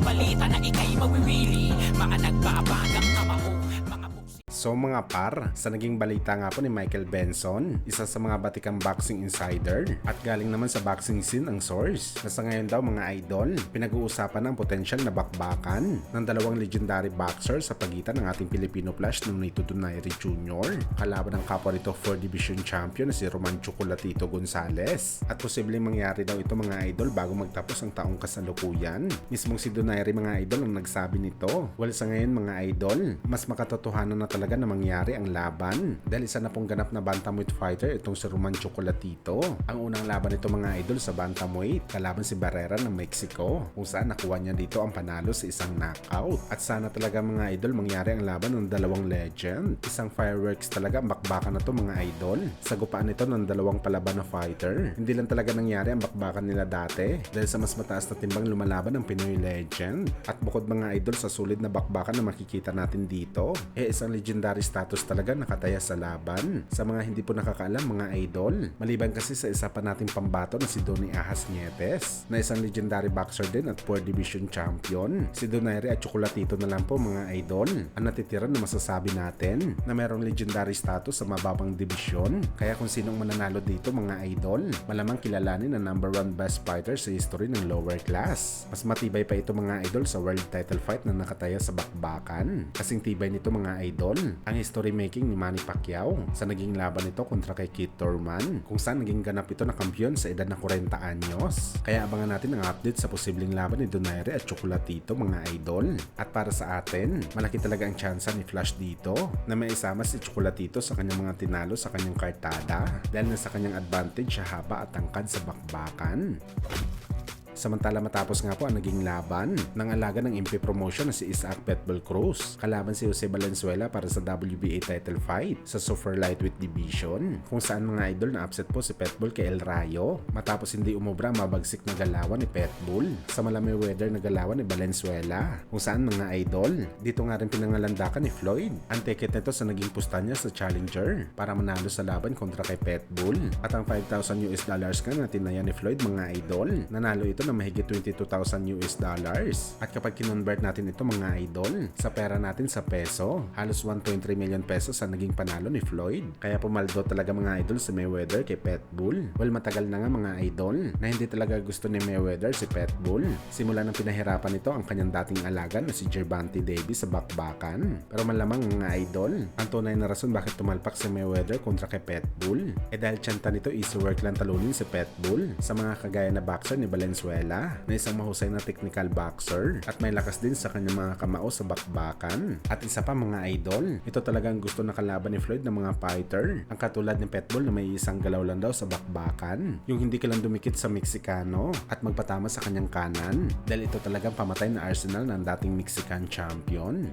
balita na ika'y mawiwili. Mga nagbabagang kamao, mga buksi. So mga par, sa naging balita nga po ni Michael Benson, isa sa mga batikang boxing insider at galing naman sa boxing scene ang source, na sa ngayon daw mga idol, pinag-uusapan ang potensyal na bakbakan ng dalawang legendary boxer sa pagitan ng ating Filipino Flash ng Nonito Donaire Jr. kalaban ng kapwa nito 4 Division Champion na si Roman Chocolatito Gonzales. At posibleng mangyari daw ito mga idol bago magtapos ang taong kasalukuyan. Mismong si Donaire mga idol ang nagsabi nito. Well, sa ngayon mga idol, mas makatotohanan na talaga na mangyari ang laban dahil isa na pong ganap na bantamweight fighter itong si Roman Chocolatito. Ang unang laban nito mga idol sa bantamweight kalaban si Barrera ng Mexico, kung saan nakuha niya dito ang panalo sa isang knockout. At sana talaga mga idol mangyari ang laban ng dalawang legend. Isang fireworks talaga ang bakbakan na to mga idol. Sagupaan nito ng dalawang palaban na fighter. Hindi lang talaga nangyari ang bakbakan nila dati dahil sa mas mataas na timbang lumalaban ng Pinoy legend. At bukod mga idol sa sulit na bakbakan na makikita natin dito, isang legendary status talaga nakataya sa laban. Sa mga hindi po nakakaalam mga idol, maliban kasi sa isa pa nating pambato na si Donnie Ahas Nietes, na isang legendary boxer din at 4 Division Champion, si Donaire at Chocolatito na lang po mga idol ang natitira na masasabi natin na mayroong legendary status sa mababang division. Kaya kung sinong mananalo dito mga idol, malamang kilalanin na number 1 best fighter sa history ng lower class. Mas matibay pa ito mga idol sa world title fight na nakataya sa bakbakan. Kasing tibay nito mga idol ang history making ni Manny Pacquiao sa naging laban nito kontra kay Keith Thurman, kung saan naging ganap ito na kampiyon sa edad na 40 anyos. Kaya abangan natin ang update sa posibleng laban ni Donaire at Chocolatito mga idol. At para sa atin, malaki talaga ang tsansa ni Flash dito na may isama si Chocolatito sa kanyang mga tinalo sa kanyang kartada dahil nasa kanyang advantage sa haba at tangkad sa bakbakan. Samantala matapos nga po ang naging laban ng alaga ng MP Promotion na si Isaac Pitbull Cruz kalaban si Jose Valenzuela para sa WBA title fight sa Super Lightweight Division, kung saan mga idol na upset po si Pitbull kay El Rayo matapos hindi umubra ang mabagsik na galawan ni Pitbull sa malamig weather na galawan ni Valenzuela, kung saan mga idol dito nga rin pinangalandakan ni Floyd ang ticket nito sa naging pusta niya sa Challenger para manalo sa laban kontra kay Pitbull. At ang $5,000 nga na tinaya ni Floyd mga idol, nanalo ito na mahigit $22,000. At kapag kinonvert natin ito mga idol sa pera natin sa peso, halos 1.3 million pesos ang naging panalo ni Floyd. Kaya pumaldo talaga mga idol si Mayweather kay Pitbull. Well, matagal na nga mga idol na hindi talaga gusto ni Mayweather si Pitbull. Simula nang pinahirapan nito ang kanyang dating alaga na si Gervonta Davis sa bakbakan. Pero malamang mga idol, ang tunay na rason bakit tumalpak si Mayweather kontra kay Pitbull dahil tiyanta nito easy work lang talunin si Pitbull sa mga kagaya na boxer ni Valenzuela na isang mahusay na technical boxer at may lakas din sa kanyang mga kamao sa bakbakan. At isa pa mga idol, ito talagang gusto na kalaban ni Floyd ng mga fighter, ang katulad ni Pitbull na may isang galaw lang daw sa bakbakan, yung hindi ka lang dumikit sa Meksikano at magpatama sa kanyang kanan dahil ito talagang pamatay na arsenal ng dating Mexican champion.